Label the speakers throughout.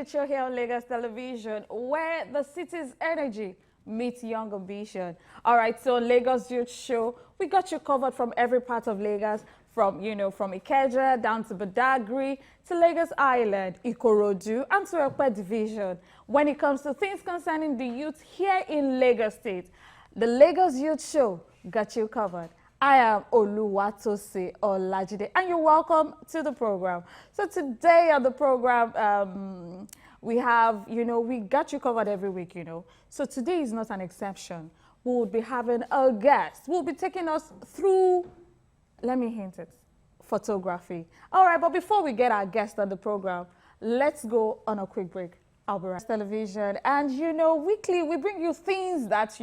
Speaker 1: Show here on Lagos Television, where the city's energy meets young ambition. All right, so Lagos Youth Show, we got you covered from every part of Lagos, from Ikeja down to Badagry, to Lagos Island, Ikorodu, and to Ekpe Division. When it comes to things concerning the youth here in Lagos State, the Lagos Youth Show got you covered. I am Oluwatose Olajide, and you're welcome to the program. So today on the program, we have, we got you covered every week, So today is not an exception. We will be having a guest. We'll be taking us through, let me hint it, photography. All right, but before we get our guest on the program, let's go on a quick break. I'll be right. Television, and weekly we bring you things that,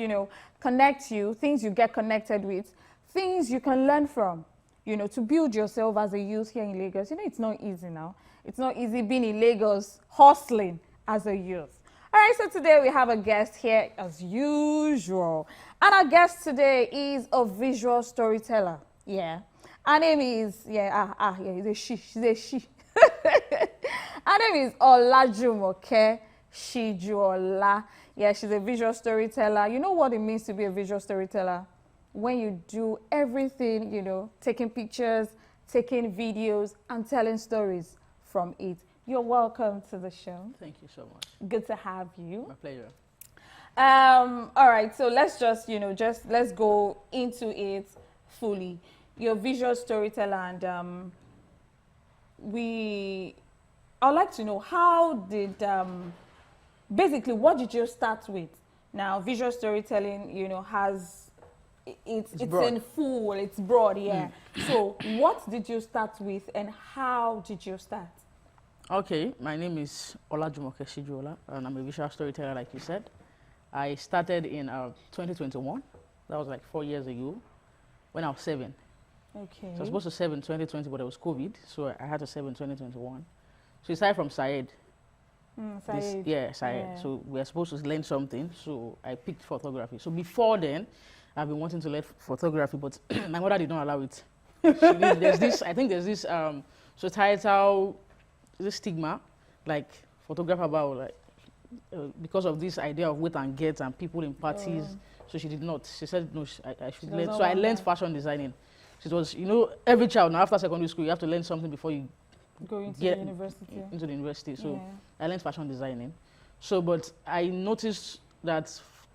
Speaker 1: connect you, things you get connected with, things you can learn from, to build yourself as a youth here in Lagos. It's not easy now. It's not easy being in Lagos, hustling as a youth. All right, so today we have a guest here as usual. And our guest today is a visual storyteller. Yeah. Her name is, it's a she. She's a she. Her name is Olajumoke Shijuola. Yeah, she's a visual storyteller. You know what it means to be a visual storyteller? When you do everything, taking pictures, taking videos, and telling stories from it. You're welcome to the show.
Speaker 2: Thank you so much.
Speaker 1: Good to have you.
Speaker 2: My pleasure.
Speaker 1: All right, so let's just, let's go into it fully. You're a visual storyteller, and I'd like to know, how did, basically, what did you start with? Now, visual storytelling, it's in full, it's broad, yeah. So what did you start with, and how did you start?
Speaker 2: Okay, my name is Olajumoke Shijuola, and I'm a visual storyteller, like you said. I started in 2021. That was like 4 years ago, when I was 7.
Speaker 1: Okay.
Speaker 2: So I was supposed to serve in 2020, but it was COVID, so I had to serve in 2021. So it started from Syed.
Speaker 1: Syed.
Speaker 2: Syed. Yeah. So we were supposed to learn something, so I picked photography. So before then, I've been wanting to learn photography, but my mother did not allow it. There's this societal stigma, like photographer about, like, because of this idea of wait and get and people in parties. So she did not. She said, no, I should learn. So I learned fashion designing. So it was, every child now after secondary school, you have to learn something before you
Speaker 1: go into
Speaker 2: get
Speaker 1: the university.
Speaker 2: Into the university. So I learned fashion designing. So, but I noticed that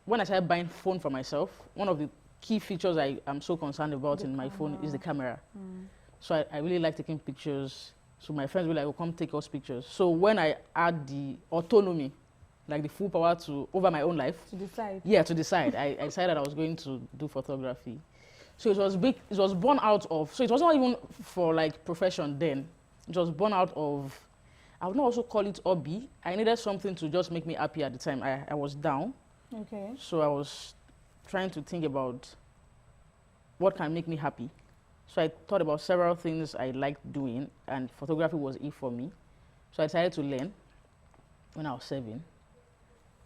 Speaker 2: when I started buying phone for myself, one of the key features I am so concerned about in my phone is the camera. So I really like taking pictures. So my friends were like, oh, come take us pictures. So when I had the autonomy, like the full power over my own life.
Speaker 1: To decide. Yeah,
Speaker 2: to decide. I decided I was going to do photography. So it was big. It was born out of, so it was not even for like profession then. It was born out of, I would not also call it hobby. I needed something to just make me happy at the time. I was down.
Speaker 1: Okay.
Speaker 2: So I was trying to think about what can make me happy. So I thought about several things I liked doing, and photography was it for me. So I decided to learn when I was 7.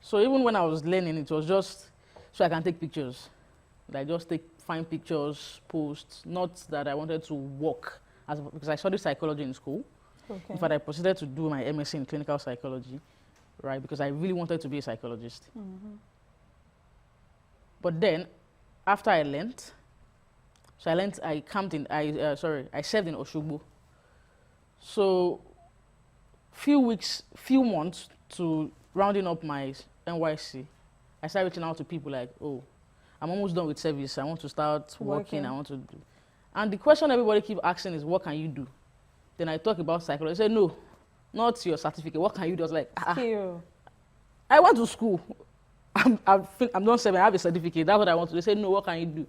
Speaker 2: So even when I was learning, it was just so I can take pictures. Like just find pictures, post, not that I wanted to work, because I studied psychology in school.
Speaker 1: Okay.
Speaker 2: In fact, I proceeded to do my MSc in clinical psychology, right? Because I really wanted to be a psychologist. But then, after I learned, I served in Oshogbo. So, few months to rounding up my NYC, I started reaching out to people like, oh, I'm almost done with service. I want to start working. I want to do. And the question everybody keeps asking is, what can you do? Then I talk about psychology. I said, no, not your certificate. What can you do? I was like, I went to school. I'm done 7. I have a certificate. That's what I want to do. They said, no, what can you do?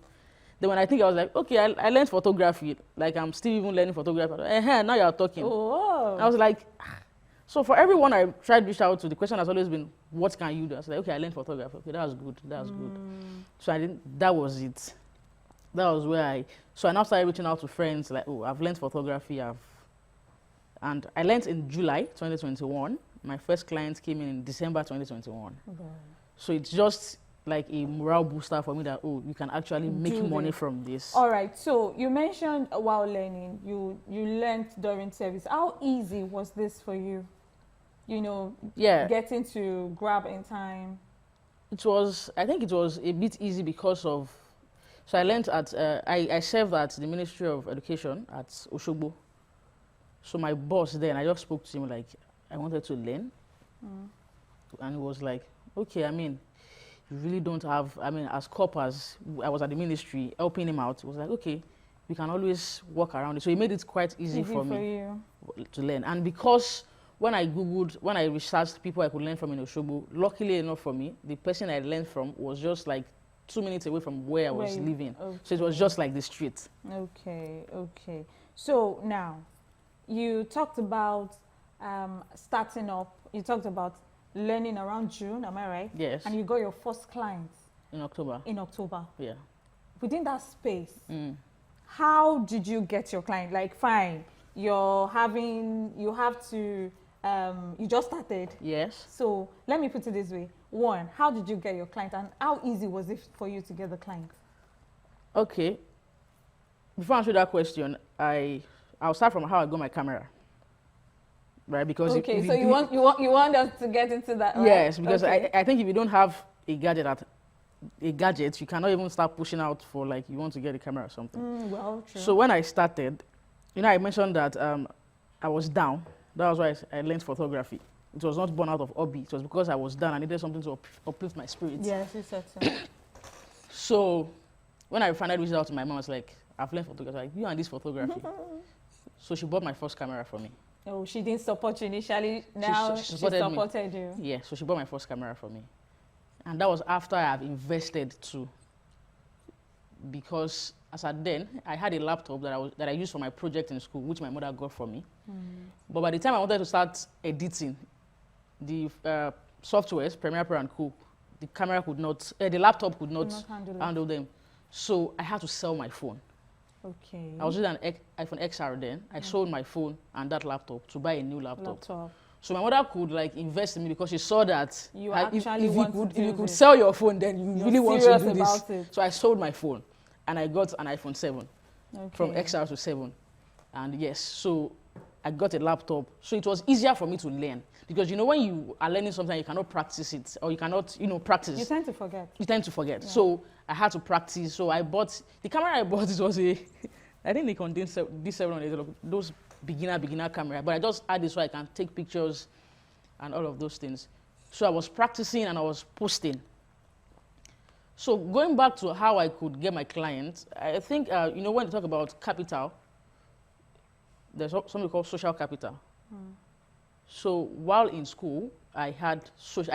Speaker 2: Then when I was like, okay, I learned photography. Like, I'm still even learning photography. Now you're talking.
Speaker 1: Oh.
Speaker 2: I was like, so for everyone I tried to reach out to, the question has always been, what can you do? I was like, okay, I learned photography. Okay, that was good. So that was it. That was where so I now started reaching out to friends like, oh, I've learned photography. And I learned in July 2021. My first client came in December 2021. Okay. So it's just like a morale booster for me that, oh, you can actually make money from this.
Speaker 1: All right, so you mentioned while learning, you learned during service. How easy was this for you? you know,
Speaker 2: Yeah,
Speaker 1: getting to grab in time?
Speaker 2: I think it was a bit easy because of, so I learned at, I served at the Ministry of Education at Oshogbo. So my boss then, I just spoke to him like, I wanted to learn. And he was like, okay, I mean, you really don't have, I mean, as corpers, I was at the ministry helping him out. He was like, okay, we can always work around it. So he made it quite easy for me
Speaker 1: you.
Speaker 2: to learn. And because when I Googled, when I researched people I could learn from in Oshobo, luckily enough for me, the person I learned from was just like 2 minutes away from where I was living.
Speaker 1: Okay.
Speaker 2: So it was just like the street.
Speaker 1: Okay, okay. So now, you talked about starting up. You talked about learning around June, am I right?
Speaker 2: Yes.
Speaker 1: And you got your first clients
Speaker 2: In October.
Speaker 1: in October.
Speaker 2: Yeah.
Speaker 1: Within that space, how did you get your client? Like, fine, you have to, you just started.
Speaker 2: Yes.
Speaker 1: So let me put it this way. One, how did you get your client, and how easy was it for you to get the client?
Speaker 2: Okay. Before I answer that question, I'll start from how I got my camera. Right, because
Speaker 1: Okay, so you want us to get into that, right?
Speaker 2: Yes, because
Speaker 1: okay.
Speaker 2: I think if you don't have a gadget, you cannot even start pushing out for like you want to get a camera or something.
Speaker 1: Well, true.
Speaker 2: So when I started, you know, I mentioned that I was down. That was why I learned photography. It was not born out of hobby. It was because I was down. I needed something to uplift my spirits.
Speaker 1: Yes, you said so.
Speaker 2: So when I finally reached out to my mom, I was like, I've learned photography. Like, you and this photography. So she bought my first camera for me.
Speaker 1: Oh, she didn't support you initially. Now she supported you.
Speaker 2: Yeah, so she bought my first camera for me. And that was after I have invested too. Because as at then, I had a laptop that I used for my project in school, which my mother got for me. But by the time I wanted to start editing, the softwares, Premiere Pro and Co, the camera could not, the laptop could not handle them. So I had to sell my phone.
Speaker 1: Okay.
Speaker 2: I was using an iPhone XR then. I sold my phone and that laptop to buy a new laptop. So my mother could like invest in me because she saw that
Speaker 1: you
Speaker 2: if you could sell your phone, then you really want to do this. So I sold my phone and I got an iPhone 7 from XR to 7. And yes, so I got a laptop. So it was easier for me to learn because you know when you are learning something, you cannot practice it or you cannot, practice.
Speaker 1: You tend to forget.
Speaker 2: You tend to forget. Yeah. So I had to practice. So I bought, the camera I bought, it was I think they contain D700, those beginner camera, but I just had it so I can take pictures and all of those things. So I was practicing and I was posting. So going back to how I could get my clients, I think, when you talk about capital, there's something called social capital. So while in school, I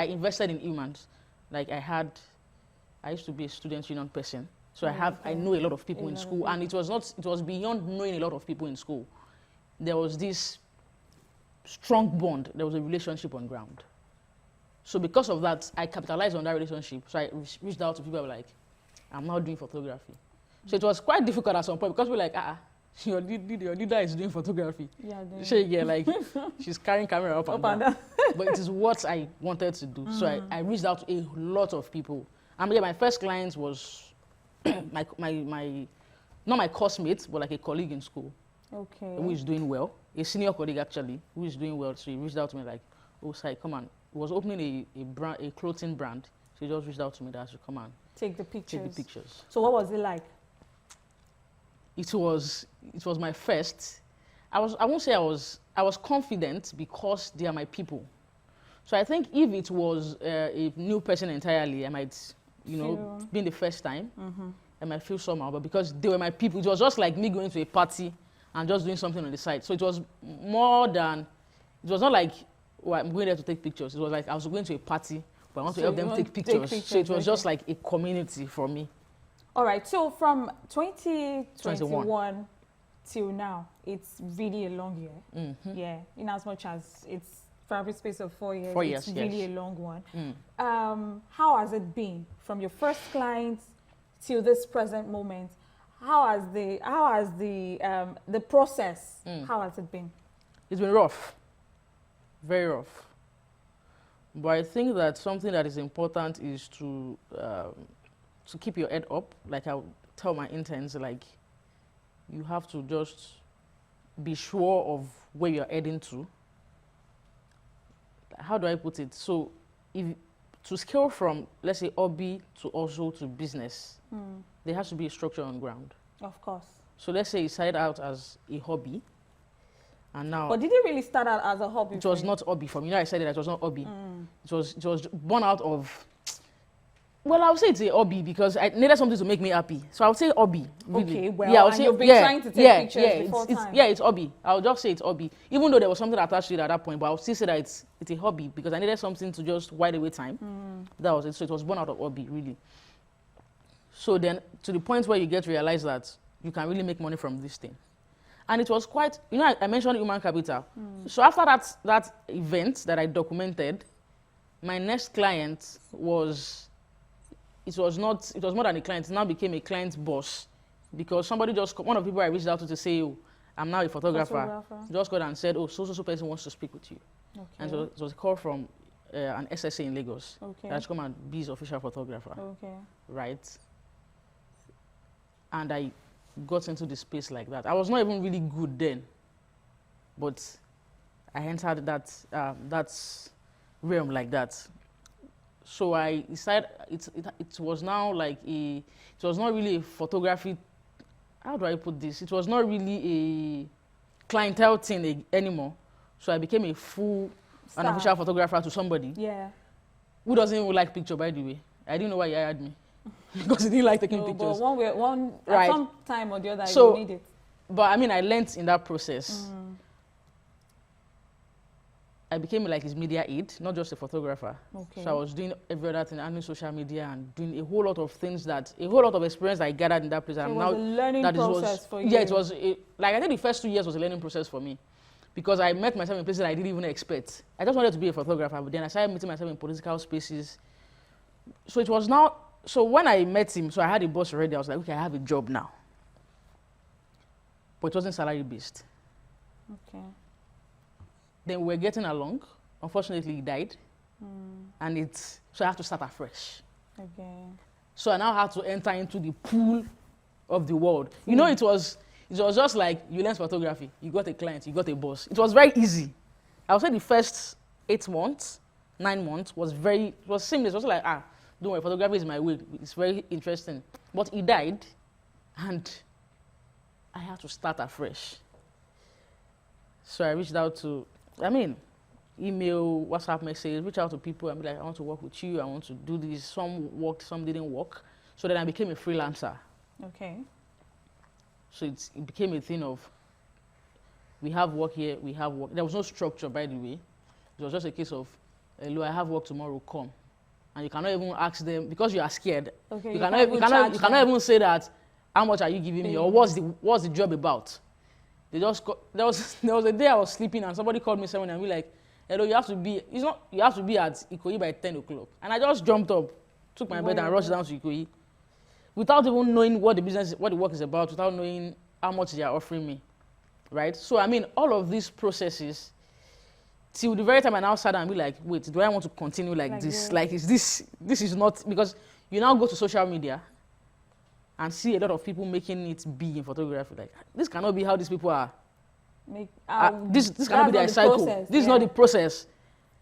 Speaker 2: invested in humans. Like I used to be a student union person. So I know a lot of people in school, and it was beyond knowing a lot of people in school. There was this strong bond. There was a relationship on ground. So because of that, I capitalized on that relationship. So I reached out to people like, I'm now doing photography. So it was quite difficult at some point because we're like, your leader is doing photography. Yeah, like she's carrying camera up and down. But it is what I wanted to do. So I reached out to a lot of people. And yeah, my first client was not my course-mate, but like a colleague in school.
Speaker 1: Okay.
Speaker 2: Who is doing well. A senior colleague actually, who is doing well. So he reached out to me like, oh, Sai, come on. He was opening a clothing brand. So he just reached out to me that I should come on.
Speaker 1: Take the pictures. So what was it like?
Speaker 2: It was my first. I won't say I was confident because they are my people. So I think if it was a new person entirely, I might, being the first time, I might feel somehow. But because they were my people, it was just like me going to a party and just doing something on the side. So it was more than, it was not like, I'm going there to take pictures. It was like I was going to a party, but I want to help them take pictures. So it was just like a community for me. All right. So from 2021 till now, it's really a long year. Yeah. In as much as it's for every space of 4 years, it's really a long one. How has it been from your first client till this present moment? How has the process? How has it been? It's been rough, very rough. But I think that something that is important is to keep your head up. Like I tell my interns, like you have to just be sure of where you're heading to. how do I put it? So, if to scale from, let's say, hobby to also to business, there has to be a structure on ground.
Speaker 1: Of course.
Speaker 2: So let's say it started out as a hobby, and now
Speaker 1: But did it really start out as a hobby?
Speaker 2: it was
Speaker 1: for you?
Speaker 2: not hobby for me. You know, I said that it was not hobby. It was born out of. Well, I would say it's a hobby because I needed something to make me happy. So I would say hobby. Really.
Speaker 1: Okay, well,
Speaker 2: yeah, I would
Speaker 1: and
Speaker 2: say,
Speaker 1: you've been
Speaker 2: yeah,
Speaker 1: trying to take
Speaker 2: yeah,
Speaker 1: pictures
Speaker 2: yeah,
Speaker 1: before
Speaker 2: it's,
Speaker 1: time.
Speaker 2: yeah, it's hobby. I would just say it's hobby. Even though there was something attached to it at that point, but I would still say that it's a hobby because I needed something to just while away time. That was it. So it was born out of hobby, really. So then, to the point where you get to realize that you can really make money from this thing. And it was quite, you know, I mentioned human capital. So after that event that I documented, my next client was, it was more than a client, it now became a client's boss. Because somebody one of the people I reached out to say, oh, I'm now a photographer. Just got and said, oh, so person wants to speak with you.
Speaker 1: Okay.
Speaker 2: And so it was a call from an SSA in Lagos.
Speaker 1: Okay.
Speaker 2: That should come and be his official photographer.
Speaker 1: Okay.
Speaker 2: Right? And I got into the space like that. I was not even really good then, but I entered that realm like that. So I decided it was now like it was not really a photography. How do I put this? It was not really a clientele thing anymore. So I became a an official photographer to somebody.
Speaker 1: Yeah.
Speaker 2: Who doesn't even like picture, by the way. I didn't know why he hired me. Because he didn't like taking pictures.
Speaker 1: But
Speaker 2: Right.
Speaker 1: at some time or the other,
Speaker 2: So,
Speaker 1: you need it.
Speaker 2: But I mean, I learned in that process. I became like his media aide, not just a photographer.
Speaker 1: Okay.
Speaker 2: So I was doing every other thing, handling social media and doing a whole lot of things a whole lot of experience I gathered in that place.
Speaker 1: So
Speaker 2: And
Speaker 1: it was a learning process for you.
Speaker 2: Yeah, it was, like I think the first 2 years was a learning process for me. Because I met myself in places I didn't even expect. I just wanted to be a photographer, but then I started meeting myself in political spaces. So it was now, so when I met him, so I had a boss already, I was like, okay, I have a job now. But it wasn't salary based.
Speaker 1: Okay.
Speaker 2: Then we were getting along. Unfortunately, he died. And so I had to start afresh.
Speaker 1: Okay.
Speaker 2: So I now had to enter into the pool of the world. You know, it was just like you learn photography, you got a client, you got a boss. It was very easy. I would say the first 8 months, 9 months was seamless. It was like, don't worry, photography is my way. It's very interesting. But he died, and I had to start afresh. So I reached out to, email, WhatsApp message, reach out to people and be like, I want to work with you, I want to do this. Some worked, some didn't work. So then I became a freelancer.
Speaker 1: Okay.
Speaker 2: So it became a thing of, we have work here, we have work. There was no structure, by the way. It was just a case of, hello, I have work tomorrow, come. And you cannot even ask them, because you are scared.
Speaker 1: Okay.
Speaker 2: You cannot even say that, how much are you giving me, or what's the job about? They just there was a day I was sleeping and somebody called me 7 and be like, hello, you have to be at Ikoyi by 10 o'clock. And I just jumped up, took my bed and rushed down to Ikoyi, without even knowing what the work is about, without knowing how much they are offering me, right? So all of these processes, till the very time I now sat down and be like, wait, do I want to continue like this?
Speaker 1: this?
Speaker 2: Like, this is not, because you now go to social media and see a lot of people making it big in photography. Like, this cannot be how these people are. This cannot be their cycle. This is not the process,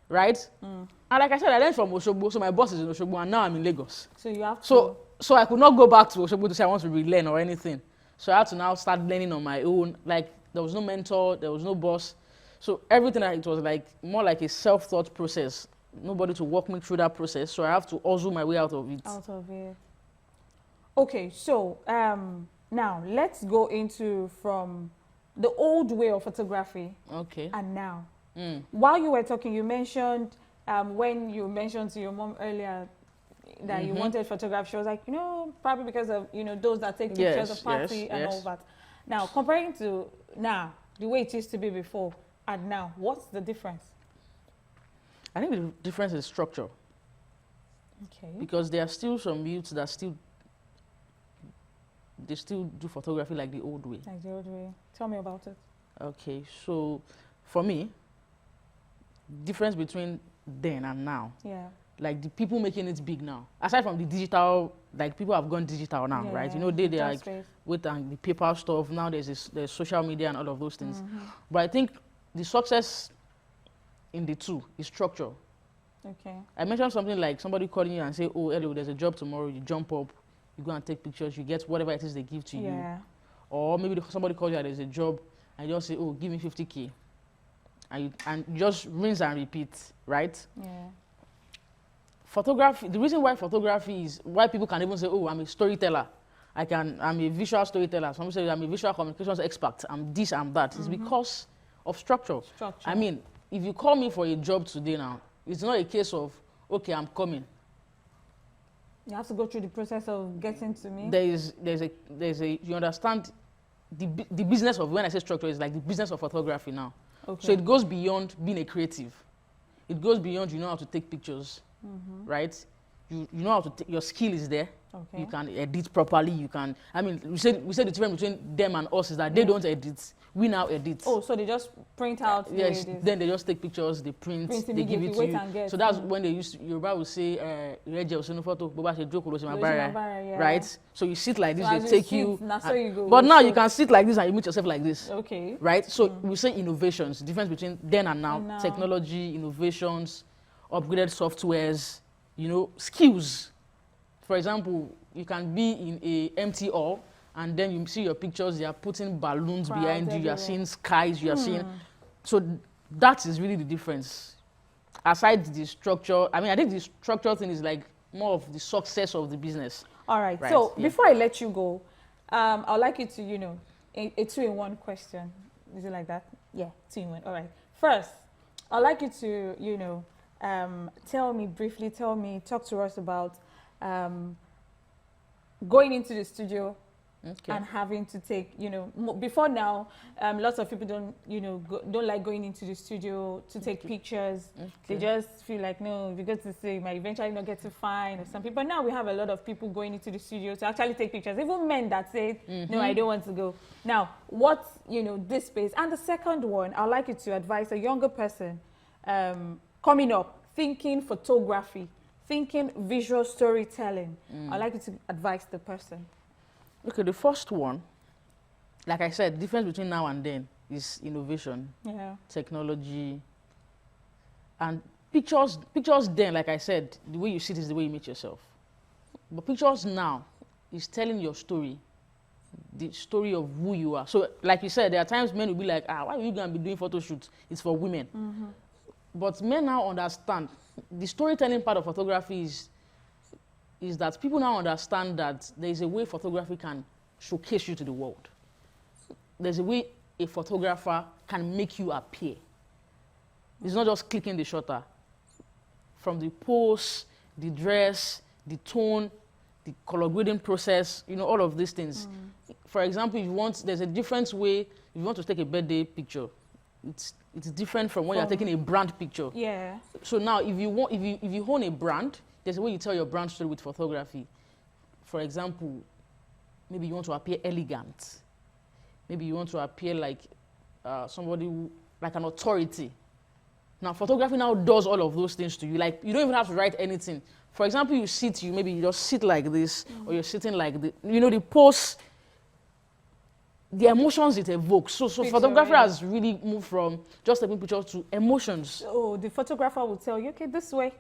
Speaker 2: right? And like I said, I learned from Osogbo, so my boss is in Osogbo, and now I'm in Lagos.
Speaker 1: So you have to.
Speaker 2: So I could not go back to Osogbo to say I want to relearn or anything. So I had to now start learning on my own. Like, there was no mentor, there was no boss. So everything, it was like more like a self-thought process. Nobody to walk me through that process. So I have to hustle my way out of it.
Speaker 1: Okay, so now let's go into from the old way of photography.
Speaker 2: Okay.
Speaker 1: And now. While you were talking, you mentioned when you mentioned to your mom earlier that you wanted photography, she was like, probably because of those that take pictures of party and all that. Now, comparing to now, the way it used to be before and now, what's the difference?
Speaker 2: I think the difference is structure.
Speaker 1: Okay.
Speaker 2: Because there are still some youths that still do photography like the old way.
Speaker 1: Like the old way. Tell me about it.
Speaker 2: Okay, so for me, difference between then and now.
Speaker 1: Yeah.
Speaker 2: Like the people making it big now. Aside from the digital, like people have gone digital now, right? They're like with the paper stuff. Now there's social media and all of those things. But I think the success in the two is structure.
Speaker 1: Okay.
Speaker 2: I mentioned something like somebody calling you and say, oh, hello, there's a job tomorrow. You jump up, you go and take pictures, you get whatever it is they give to you.
Speaker 1: Yeah.
Speaker 2: Or maybe somebody calls you and there's a job and you just say, oh, give me 50K. And you just rinse and repeat, right?
Speaker 1: Yeah.
Speaker 2: Photography, the reason why photography is, why people can even say, oh, I'm a storyteller. I'm a visual storyteller. Some people say I'm a visual communications expert. I'm this, I'm that. It's because of structure. I mean, if you call me for a job today now, it's not a case of, okay, I'm coming.
Speaker 1: You have to go through the process of getting to me.
Speaker 2: You understand, the business of, when I say structure, is like the business of photography now.
Speaker 1: Okay.
Speaker 2: So it goes beyond being a creative. It goes beyond, you know how to take pictures, right? You know how to, your skill is there.
Speaker 1: Okay.
Speaker 2: You can edit properly. You can, I mean, we said the difference between them and us is that they don't edit. We now edit.
Speaker 1: Oh, so they just print out.
Speaker 2: Yes, then they just take pictures, they print they give it to you. So that's when they used to, Yoruba would say, right? So you sit like this,
Speaker 1: So
Speaker 2: they
Speaker 1: as
Speaker 2: take
Speaker 1: you
Speaker 2: you.
Speaker 1: sit, so you go.
Speaker 2: But now you can sit like this and you meet yourself like this.
Speaker 1: Okay.
Speaker 2: Right? So we say innovations, the difference between then and now.
Speaker 1: And now.
Speaker 2: Technology, innovations, upgraded softwares, you know, skills. For example, you can be in a empty hall and then you see your pictures, they are putting balloons
Speaker 1: Crowds
Speaker 2: behind you, you
Speaker 1: everywhere.
Speaker 2: are seeing skies, you are seeing. So that is really the difference. Aside the structure, I mean, I think the structure thing is like more of the success of the business.
Speaker 1: All right.
Speaker 2: Right,
Speaker 1: So
Speaker 2: yeah.
Speaker 1: before I let you go, I'd like you to, you know, a two-in-one question. Is it like that? Yeah, two-in-one. All right. First, I'd like you to, you know, talk to us about going into the studio and having to take, you know, before now, lots of people don't, you know, don't like going into the studio to take pictures. They just feel like, no, if you go to say, you might eventually not get to find or something. But now we have a lot of people going into the studio to actually take pictures. Even men that say, no, I don't want to go. Now, what's, you know, this space? And the second one, I'd like you to advise a younger person coming up, thinking photography, thinking visual storytelling. I'd like you to advise the person.
Speaker 2: Okay, the first one, like I said, the difference between now and then is innovation, technology, and pictures. Pictures then, like I said, the way you see it is the way you meet yourself. But pictures now is telling your story, the story of who you are. So, like you said, there are times men will be like, why are you going to be doing photo shoots? It's for women. But men now understand. The storytelling part of photography is that people now understand that there is a way photography can showcase you to the world. There's a way a photographer can make you appear. It's not just clicking the shutter. From the pose, the dress, the tone, the color grading process, you know, all of these things. For example, there's a different way, if you want to take a birthday picture, it's different from when you're taking a brand picture.
Speaker 1: Yeah.
Speaker 2: So now, if you own a brand, there's a way you tell your brand story with photography. For example, maybe you want to appear elegant. Maybe you want to appear like somebody like an authority. Now, photography now does all of those things to you. Like, you don't even have to write anything. For example, maybe you just sit like this, or you're sitting like this. You know, the pose, the emotions it evokes. So photography has really moved from just taking pictures to emotions.
Speaker 1: Oh, the photographer will tell you, okay, this way.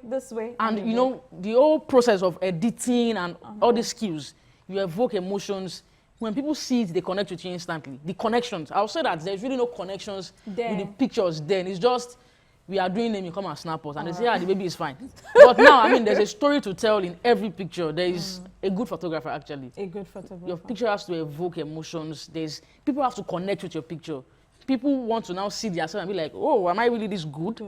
Speaker 2: And you know, the whole process of editing and all these skills, you evoke emotions. When people see it, they connect with you instantly. The connections, I'll say that there's really no connections with the pictures then. It's just, we are doing them, you come and snap us. And they say, the baby is fine. But now, I mean, there's a story to tell in every picture. There is a good photographer, actually.
Speaker 1: A good photographer. Your
Speaker 2: picture has to evoke emotions. People have to connect with your picture. People want to now see themselves and be like, oh, am I really this good?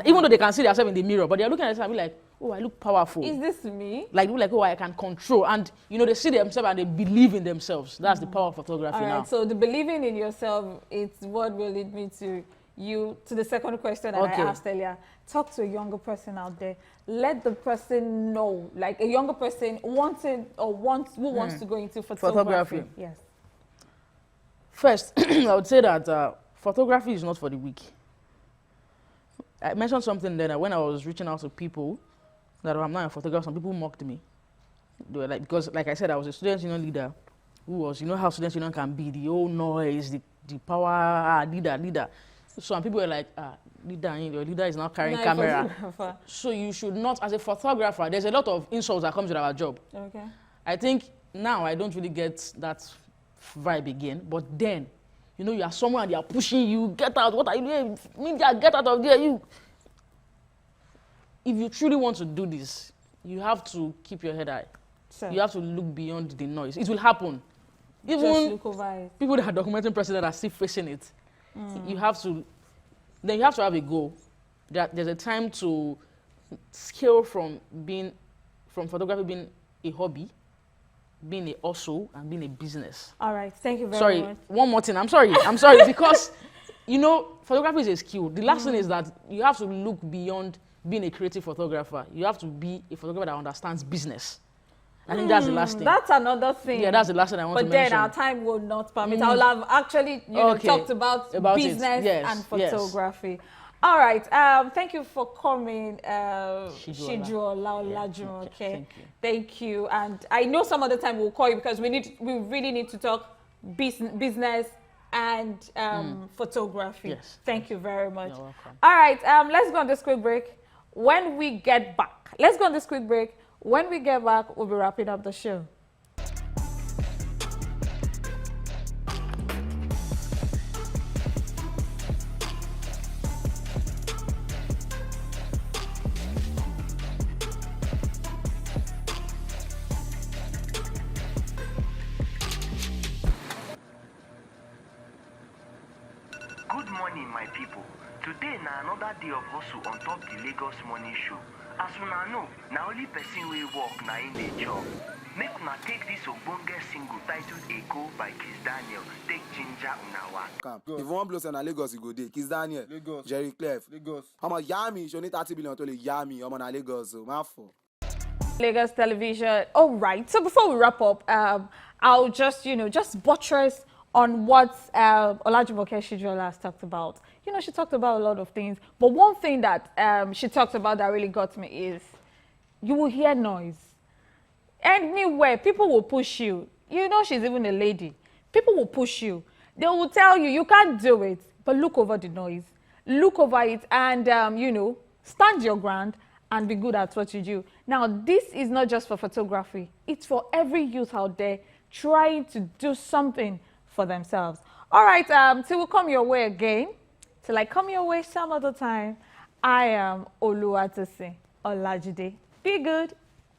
Speaker 2: Even though they can see themselves in the mirror, but they're looking at themselves and be like, oh, I look powerful.
Speaker 1: Is this me?
Speaker 2: Like, oh, I can control. And, you know, they see themselves and they believe in themselves. That's the power of photography now.
Speaker 1: So the believing in yourself, it's what will lead me to the second question that I asked earlier. Talk to a younger person out there. Let the person know, like a younger person who wants to go into photography. Yes.
Speaker 2: First, I would say that photography is not for the weak. I mentioned something then when I was reaching out to people that I'm not a photographer. Some people mocked me. They were like, because like I said, I was a student union leader who was, you know how student union can be, the whole noise, the power, leader. So some people were like, leader, your leader is now carrying
Speaker 1: Not a
Speaker 2: camera.
Speaker 1: photographer.
Speaker 2: So you should not, as a photographer, there's a lot of insults that comes with our job.
Speaker 1: Okay.
Speaker 2: I think now I don't really get that vibe again, but then, you know, you are somewhere and they are pushing you, get out, what are you doing? Media, get out of there, you. If you truly want to do this, you have to keep your head high.
Speaker 1: So,
Speaker 2: You have to look beyond the noise. It will happen.
Speaker 1: just
Speaker 2: Even
Speaker 1: look over it.
Speaker 2: people that are documenting president are still facing it. You have to, then you have to have a goal. There's a time to scale from photography being a hobby, being a hustle, and being a business.
Speaker 1: All right. Thank you very
Speaker 2: Sorry,
Speaker 1: much.
Speaker 2: one more thing. I'm sorry, because, you know, photography is a skill. The last thing is that you have to look beyond being a creative photographer. You have to be a photographer that understands business. I think that's the last thing.
Speaker 1: That's another thing.
Speaker 2: Yeah, that's the last thing I want to
Speaker 1: But
Speaker 2: mention.
Speaker 1: then our time will not permit. I will have actually,
Speaker 2: Okay.
Speaker 1: talked about
Speaker 2: About it.
Speaker 1: business
Speaker 2: Yes,
Speaker 1: and
Speaker 2: yes.
Speaker 1: photography. All right. Thank you for coming,
Speaker 2: Shijuola.
Speaker 1: Shijuola
Speaker 2: Yeah,
Speaker 1: Olajumoke.
Speaker 2: okay, thank you.
Speaker 1: Thank you. And I know some other time we'll call you because we really need to talk business and photography.
Speaker 2: Yes.
Speaker 1: Thank you very much.
Speaker 2: You're welcome.
Speaker 1: All right. Let's go on this quick break. When we get back, When we get back, we'll be wrapping up the show.
Speaker 3: Good morning, my people. Today na another day of hustle on top the Lagos Morning Show. As una know, na only person wey work na in dey chop. Make una take this ogbonge single titled Eko by Kiss Daniel take ginger una waka.
Speaker 4: If one blow say na Lagos, you go dey. Kiss Daniel,
Speaker 5: Lagos.
Speaker 4: Jerry Clef.
Speaker 5: Lagos.
Speaker 4: Omo Yami, you need 30 billion to le Yami. Omo na Lagos, so my fault.
Speaker 1: Lagos Television. All right. So before we wrap up, I'll just, just buttress on what Olajumoke Shijuola has talked about. You know, she talked about a lot of things, but one thing that she talked about that really got me is you will hear noise. Anywhere, people will push you. You know, she's even a lady. People will push you. They will tell you, you can't do it, but look over the noise. Look over it and, stand your ground and be good at what you do. Now, this is not just for photography. It's for every youth out there trying to do something for themselves. All right, till we come your way again, till I come your way some other time, I am Oluwatosin Olajide. Be good.